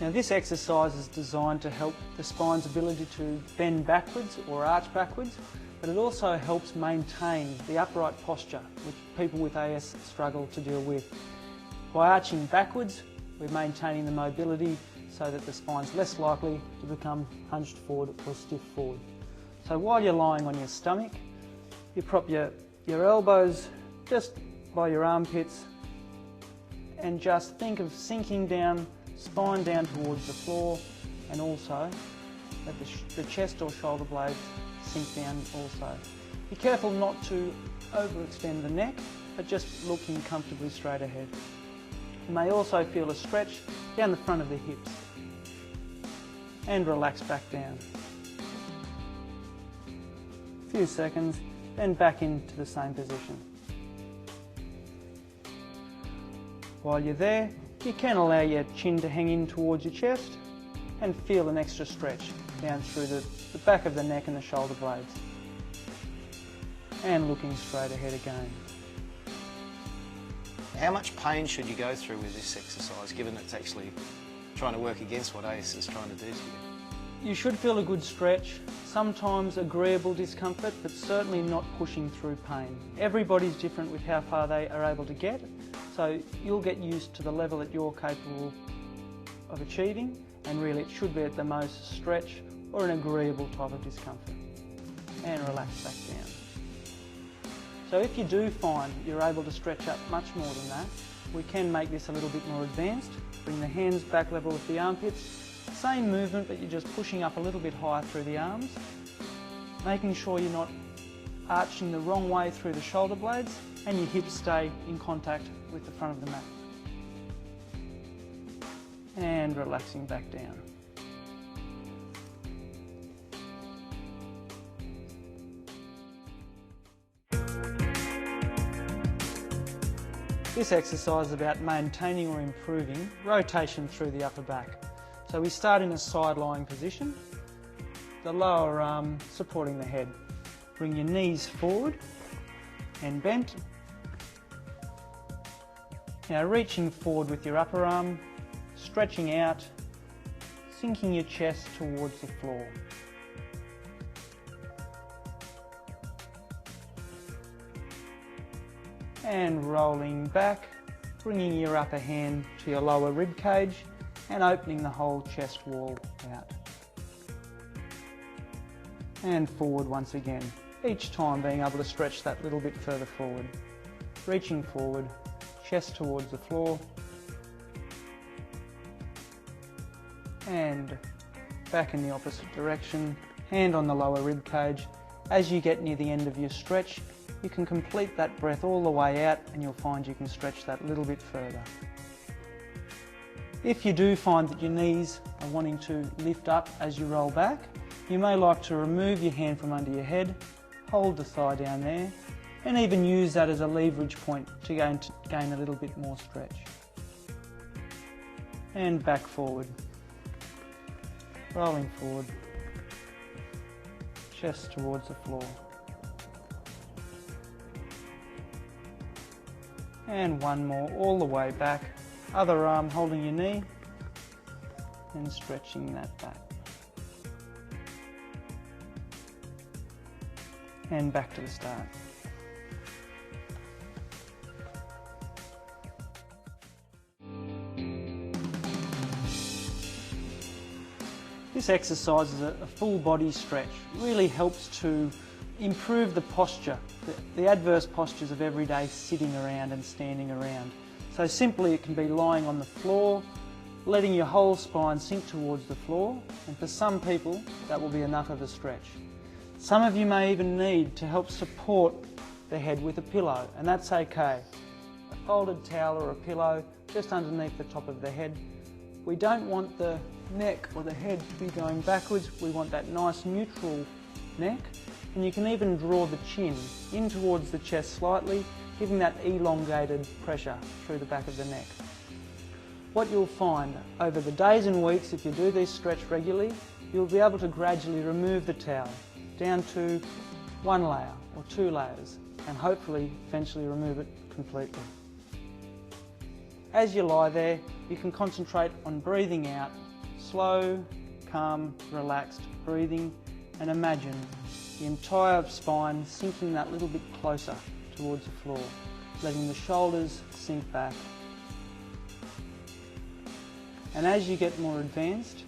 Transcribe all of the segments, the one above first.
Now this exercise is designed to help the spine's ability to bend backwards or arch backwards, but it also helps maintain the upright posture which people with AS struggle to deal with. By arching backwards, we're maintaining the mobility so that the spine's less likely to become hunched forward or stiff forward. So while you're lying on your stomach, you prop your elbows just by your armpits and just think of sinking down, spine down towards the floor, and also let the chest or shoulder blades sink down also. Be careful not to overextend the neck, but just looking comfortably straight ahead. You may also feel a stretch down the front of the hips and relax back down. A few seconds, then back into the same position. While you're there, you can allow your chin to hang in towards your chest and feel an extra stretch down through the back of the neck and the shoulder blades. And looking straight ahead again. How much pain should you go through with this exercise, given it's actually trying to work against what ACE is trying to do to you? You should feel a good stretch, sometimes agreeable discomfort, but certainly not pushing through pain. Everybody's different with how far they are able to get, so you'll get used to the level that you're capable of achieving, and really it should be at the most stretch or an agreeable type of discomfort. And relax back down. So if you do find you're able to stretch up much more than that, we can make this a little bit more advanced. Bring the hands back level with the armpits. Same movement, but you're just pushing up a little bit higher through the arms, making sure you're not arching the wrong way through the shoulder blades, and your hips stay in contact with the front of the mat. And relaxing back down. This exercise is about maintaining or improving rotation through the upper back. So we start in a side-lying position, the lower arm supporting the head. Bring your knees forward and bent. Now reaching forward with your upper arm, stretching out, sinking your chest towards the floor. And rolling back, bringing your upper hand to your lower rib cage and opening the whole chest wall out. And forward once again, each time being able to stretch that little bit further forward. Reaching forward, chest towards the floor, and back in the opposite direction, hand on the lower rib cage. As you get near the end of your stretch, you can complete that breath all the way out and you'll find you can stretch that little bit further. If you do find that your knees are wanting to lift up as you roll back, you may like to remove your hand from under your head, hold the thigh down there, and even use that as a leverage point to gain a little bit more stretch. And back forward, rolling forward, chest towards the floor. And one more, all the way back, other arm holding your knee and stretching that back. And back to the start. This exercise is a full body stretch. It really helps to improve the posture, the adverse postures of everyday sitting around and standing around. So simply it can be lying on the floor, letting your whole spine sink towards the floor, and for some people that will be enough of a stretch. Some of you may even need to help support the head with a pillow, and that's okay. A folded towel or a pillow just underneath the top of the head. We don't want the neck or the head to be going backwards, we want that nice neutral neck. And you can even draw the chin in towards the chest slightly, giving that elongated pressure through the back of the neck. What you'll find over the days and weeks, if you do this stretch regularly, you'll be able to gradually remove the towel down to one layer or two layers, and hopefully eventually remove it completely. As you lie there, you can concentrate on breathing out slow, calm, relaxed breathing, and imagine the entire spine sinking that little bit closer towards the floor, letting the shoulders sink back. And as you get more advanced,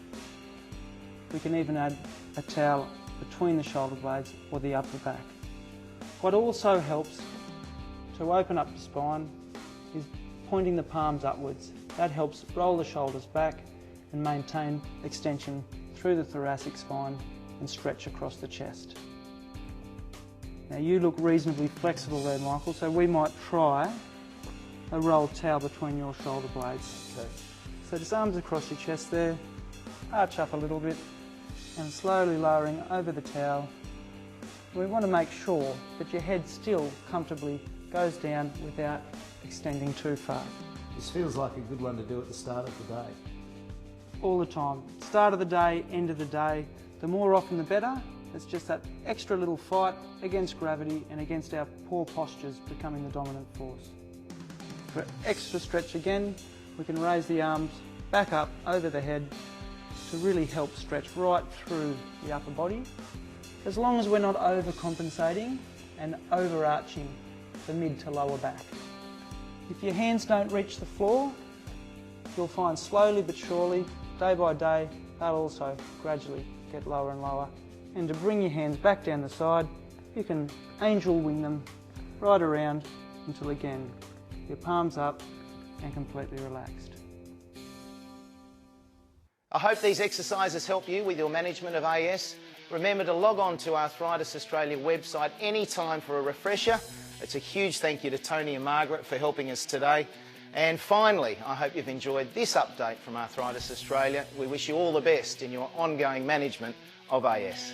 we can even add a towel between the shoulder blades or the upper back. What also helps to open up the spine is pointing the palms upwards. That helps roll the shoulders back and maintain extension through the thoracic spine and stretch across the chest. Now you look reasonably flexible there, Michael, so we might try a rolled towel between your shoulder blades. Okay. So just arms across your chest there, arch up a little bit and slowly lowering over the towel. We want to make sure that your head still comfortably goes down without extending too far. This feels like a good one to do at the start of the day. All the time. Start of the day, end of the day. The more often the better. It's just that extra little fight against gravity and against our poor postures becoming the dominant force. For extra stretch again, we can raise the arms back up over the head to really help stretch right through the upper body, as long as we're not overcompensating and overarching the mid to lower back. If your hands don't reach the floor, you'll find slowly but surely, day by day, they'll also gradually get lower and lower. And to bring your hands back down the side, you can angel wing them right around until again, your palms up and completely relaxed. I hope these exercises help you with your management of AS. Remember to log on to Arthritis Australia website anytime for a refresher. It's a huge thank you to Tony and Margaret for helping us today. And finally, I hope you've enjoyed this update from Arthritis Australia. We wish you all the best in your ongoing management of AS.